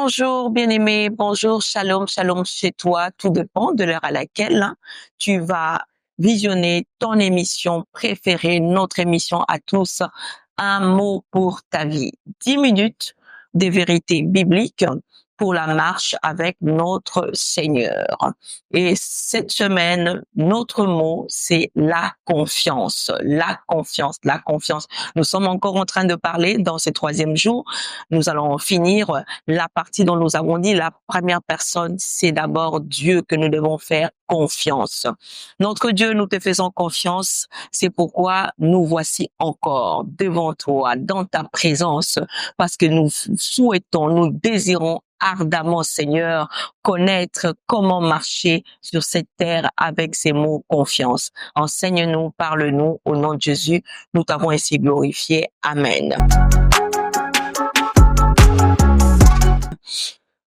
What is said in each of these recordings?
Bonjour bien-aimé, bonjour, shalom, shalom chez toi. Tout dépend de l'heure à laquelle tu vas visionner ton émission préférée, notre émission à tous, un mot pour ta vie. 10 minutes de vérité biblique pour la marche avec notre Seigneur. Et cette semaine, notre mot, c'est la confiance. La confiance, la confiance. Nous sommes encore en train de parler dans ce troisième jour. Nous allons finir la partie dont nous avons dit la première personne, c'est d'abord Dieu que nous devons faire confiance. Notre Dieu, nous te faisons confiance. C'est pourquoi nous voici encore devant toi, dans ta présence, parce que nous souhaitons, nous désirons ardemment, Seigneur, connaître comment marcher sur cette terre avec ces mots confiance. Enseigne-nous, parle-nous, au nom de Jésus, nous t'avons ainsi glorifié. Amen.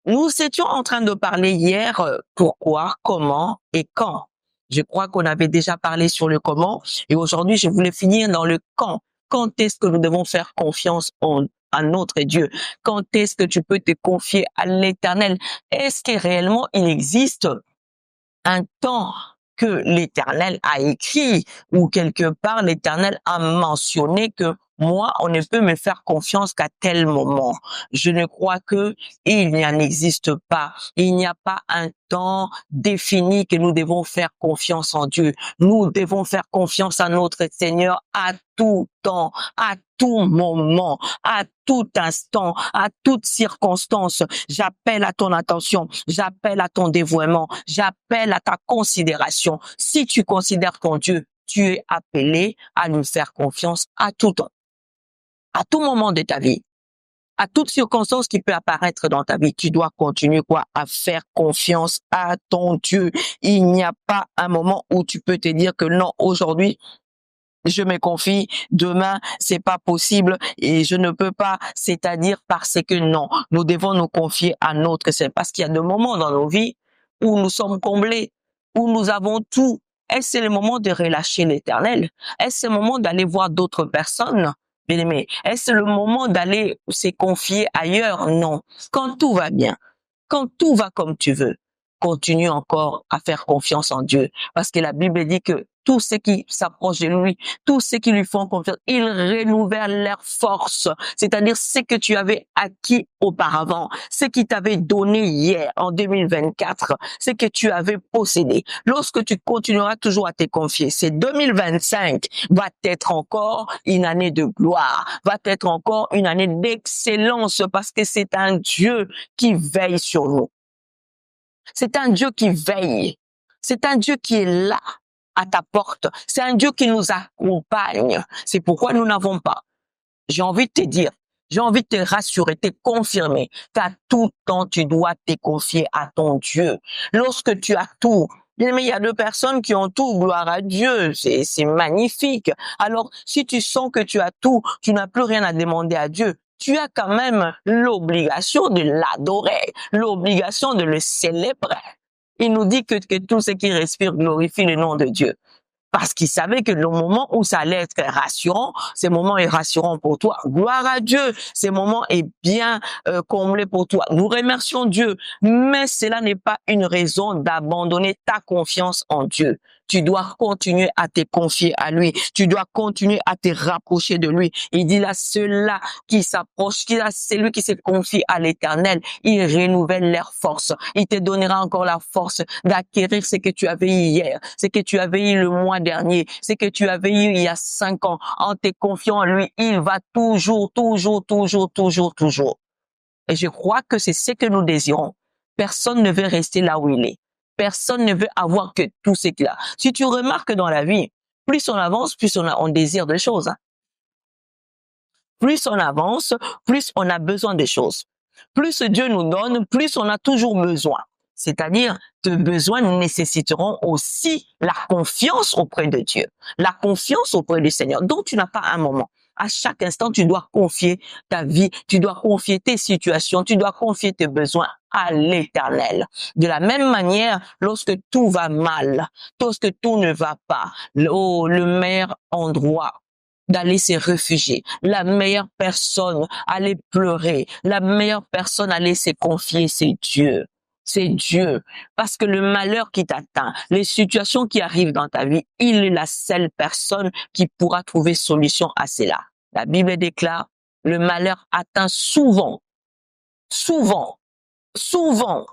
Nous étions en train de parler hier pourquoi, comment et quand. Je crois qu'on avait déjà parlé sur le comment et aujourd'hui, je voulais finir dans le quand. Quand est-ce que nous devons faire confiance à notre Dieu? Quand est-ce que tu peux te confier à l'Éternel? Est-ce que réellement il existe un temps que l'Éternel a écrit ou quelque part l'Éternel a mentionné que moi, on ne peut me faire confiance qu'à tel moment. Je ne crois que il n'y en existe pas. Il n'y a pas un temps défini que nous devons faire confiance en Dieu. Nous devons faire confiance à notre Seigneur à tout temps, à tout moment, à tout instant, à toute circonstance. J'appelle à ton attention, j'appelle à ton dévouement, j'appelle à ta considération. Si tu considères ton Dieu, tu es appelé à lui faire confiance à tout temps, à tout moment de ta vie, à toute circonstance qui peut apparaître dans ta vie. Tu dois continuer à faire confiance à ton Dieu. Il n'y a pas un moment où tu peux te dire que non, aujourd'hui, je me confie, demain, c'est pas possible et je ne peux pas, c'est-à-dire parce que non, nous devons nous confier à notre Seigneur parce qu'il y a des moments dans nos vies où nous sommes comblés, où nous avons tout. Est-ce que c'est le moment de relâcher l'Éternel? Est-ce que c'est le moment d'aller voir d'autres personnes? Bien-aimé, est-ce que c'est le moment d'aller se confier ailleurs? Non. Quand tout va bien, quand tout va comme tu veux, continue encore à faire confiance en Dieu. Parce que la Bible dit que tous ceux qui s'approchent de lui, tous ceux qui lui font confiance, ils renouvellent leur force. C'est-à-dire ce que tu avais acquis auparavant, ce qui t'avait donné hier, en 2024, ce que tu avais possédé. Lorsque tu continueras toujours à te confier, c'est 2025 va être encore une année de gloire, va être encore une année d'excellence parce que c'est un Dieu qui veille sur nous. C'est un Dieu qui veille. C'est un Dieu qui est là, à ta porte. C'est un Dieu qui nous accompagne. C'est pourquoi nous n'avons pas. J'ai envie de te dire, j'ai envie de te rassurer, te confirmer qu'à tout temps, tu dois te confier à ton Dieu. Lorsque tu as tout, mais il y a deux personnes qui ont tout, gloire à Dieu, c'est magnifique. Alors, si tu sens que tu as tout, tu n'as plus rien à demander à Dieu, tu as quand même l'obligation de l'adorer, l'obligation de le célébrer. Il nous dit que tous ceux qui respirent glorifient le nom de Dieu. Parce qu'il savait que le moment où ça allait être rassurant, ce moment est rassurant pour toi. Gloire à Dieu, ce moment est bien comblé pour toi. Nous remercions Dieu, mais cela n'est pas une raison d'abandonner ta confiance en Dieu. Tu dois continuer à te confier à lui. Tu dois continuer à te rapprocher de lui. Il dit là, ceux-là qui s'approchent, celui qui se confie à l'Éternel, il renouvelle leur force. Il te donnera encore la force d'acquérir ce que tu avais eu hier, ce que tu avais eu le mois dernier, ce que tu avais eu il y a 5 ans. En te confiant en lui, il va toujours. Et je crois que c'est ce que nous désirons. Personne ne veut rester là où il est. Personne ne veut avoir que tout ce qu'il a. Si tu remarques dans la vie, plus on avance, plus on désire des choses. Plus on avance, plus on a besoin des choses. Plus Dieu nous donne, plus on a toujours besoin. C'est-à-dire, tes besoins nécessiteront aussi la confiance auprès de Dieu, la confiance auprès du Seigneur. Donc, tu n'as pas un moment. À chaque instant, tu dois confier ta vie, tu dois confier tes situations, tu dois confier tes besoins à l'Éternel. De la même manière, lorsque tout va mal, lorsque tout ne va pas, le meilleur endroit d'aller se réfugier. La meilleure personne à aller pleurer. La meilleure personne à aller se confier, c'est Dieu. C'est Dieu. Parce que le malheur qui t'atteint, les situations qui arrivent dans ta vie, il est la seule personne qui pourra trouver solution à cela. La Bible déclare, le malheur atteint souvent, souvent, souvent.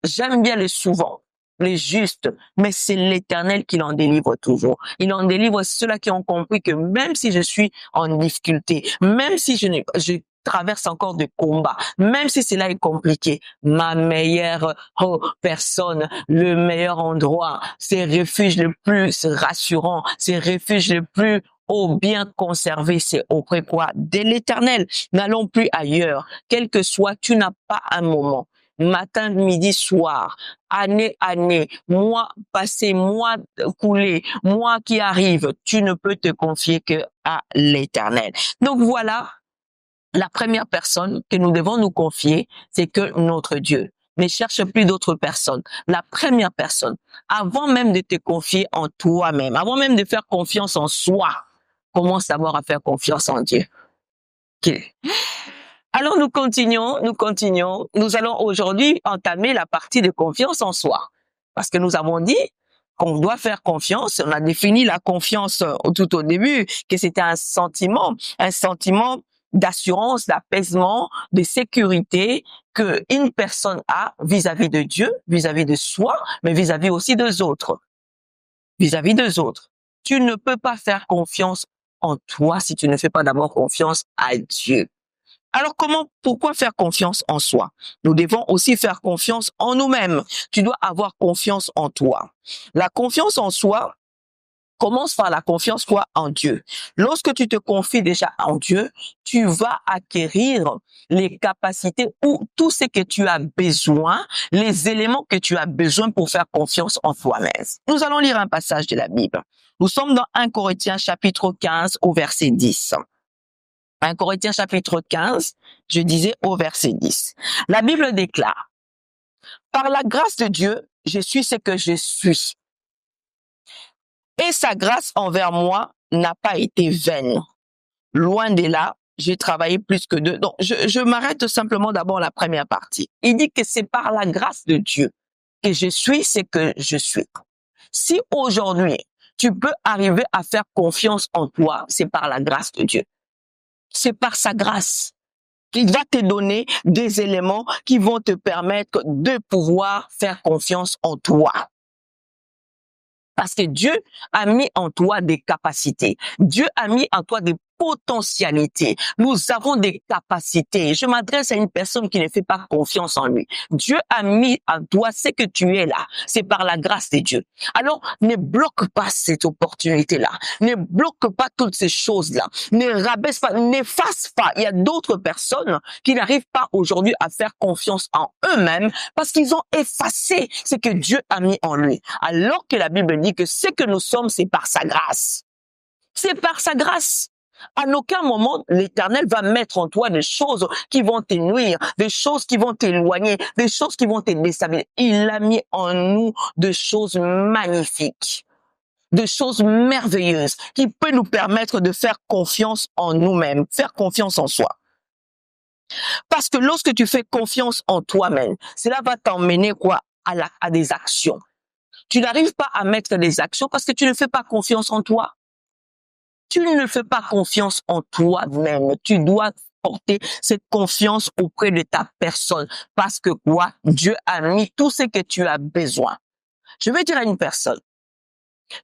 J'aime bien le souvent, les justes, mais c'est l'Éternel qui l'en délivre toujours. Il en délivre ceux-là qui ont compris que même si je suis en difficulté, même si je traverse encore des combats, même si cela est compliqué, ma meilleure personne, le meilleur endroit, c'est le refuge le plus rassurant, c'est le refuge le plus bien conservé, c'est auprès quoi? De l'Éternel. N'allons plus ailleurs. Quel que soit, tu n'as pas un moment. Matin, midi, soir, année, mois passé, mois coulé, mois qui arrive, tu ne peux te confier que à l'Éternel. Donc voilà, la première personne que nous devons nous confier, c'est que notre Dieu. Ne cherche plus d'autres personnes. La première personne, avant même de te confier en toi-même, avant même de faire confiance en soi, commence d'abord à faire confiance en Dieu. Okay. Alors nous continuons. Nous allons aujourd'hui entamer la partie de confiance en soi. Parce que nous avons dit qu'on doit faire confiance. On a défini la confiance tout au début, que c'était un sentiment d'assurance, d'apaisement, de sécurité que une personne a vis-à-vis de Dieu, vis-à-vis de soi, mais vis-à-vis aussi des autres. Vis-à-vis des autres. Tu ne peux pas faire confiance en toi si tu ne fais pas d'abord confiance à Dieu. Alors pourquoi faire confiance en soi? Nous devons aussi faire confiance en nous-mêmes. Tu dois avoir confiance en toi. La confiance en soi commence par la confiance en Dieu. Lorsque tu te confies déjà en Dieu, tu vas acquérir les capacités ou tout ce que tu as besoin, les éléments que tu as besoin pour faire confiance en toi-même. Nous allons lire un passage de la Bible. Nous sommes dans 1 Corinthiens chapitre 15 au verset 10. 1 Corinthiens chapitre 15, je disais au verset 10. La Bible déclare, « Par la grâce de Dieu, je suis ce que je suis. Et sa grâce envers moi n'a pas été vaine. Loin de là, j'ai travaillé plus que deux. » Donc, je m'arrête simplement d'abord la première partie. Il dit que c'est par la grâce de Dieu que je suis ce que je suis. Si aujourd'hui, tu peux arriver à faire confiance en toi, c'est par la grâce de Dieu. C'est par sa grâce qu'il va te donner des éléments qui vont te permettre de pouvoir faire confiance en toi. Parce que Dieu a mis en toi des capacités. Dieu a mis en toi des potentialités. Nous avons des capacités. Je m'adresse à une personne qui ne fait pas confiance en lui. Dieu a mis en toi ce que tu es là. C'est par la grâce de Dieu. Alors, ne bloque pas cette opportunité-là. Ne bloque pas toutes ces choses-là. Ne rabaisse pas, n'efface pas. Il y a d'autres personnes qui n'arrivent pas aujourd'hui à faire confiance en eux-mêmes parce qu'ils ont effacé ce que Dieu a mis en lui. Alors que la Bible dit que ce que nous sommes, c'est par sa grâce. C'est par sa grâce. À aucun moment, l'Éternel va mettre en toi des choses qui vont te nuire, des choses qui vont t'éloigner, des choses qui vont te déstabiliser. Il a mis en nous des choses magnifiques, des choses merveilleuses qui peuvent nous permettre de faire confiance en nous-mêmes, faire confiance en soi. Parce que lorsque tu fais confiance en toi-même, cela va t'emmener à des actions. Tu n'arrives pas à mettre des actions parce que tu ne fais pas confiance en toi. Tu ne fais pas confiance en toi-même. Tu dois porter cette confiance auprès de ta personne. Parce que Dieu a mis tout ce que tu as besoin. Je vais dire à une personne,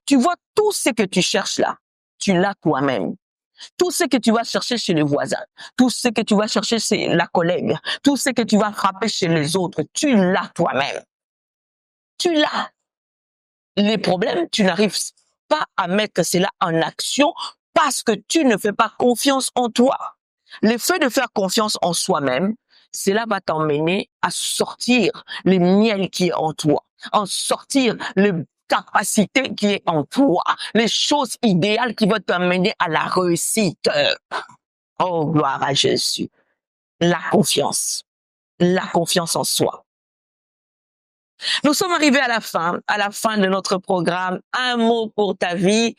tu vois tout ce que tu cherches là, tu l'as toi-même. Tout ce que tu vas chercher chez les voisins, tout ce que tu vas chercher chez la collègue, tout ce que tu vas frapper chez les autres, tu l'as toi-même. Tu l'as. Les problèmes, tu n'arrives pas à mettre cela en action parce que tu ne fais pas confiance en toi. Le fait de faire confiance en soi-même, cela va t'emmener à sortir le miel qui est en toi, en sortir le capacité qui est en toi, les choses idéales qui vont t'amener à la réussite. Oh, gloire à Jésus. La confiance en soi. Nous sommes arrivés à la fin de notre programme. Un mot pour ta vie.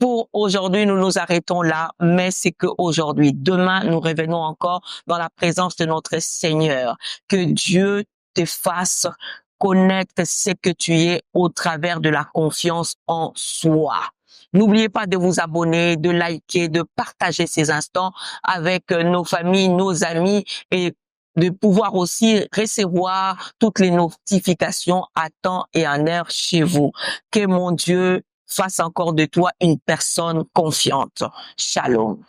Pour aujourd'hui, nous nous arrêtons là, mais c'est que aujourd'hui, demain, nous revenons encore dans la présence de notre Seigneur. Que Dieu te fasse connaître ce que tu es au travers de la confiance en soi. N'oubliez pas de vous abonner, de liker, de partager ces instants avec nos familles, nos amis et de pouvoir aussi recevoir toutes les notifications à temps et en heure chez vous. Que mon Dieu fasse encore de toi une personne confiante. Shalom.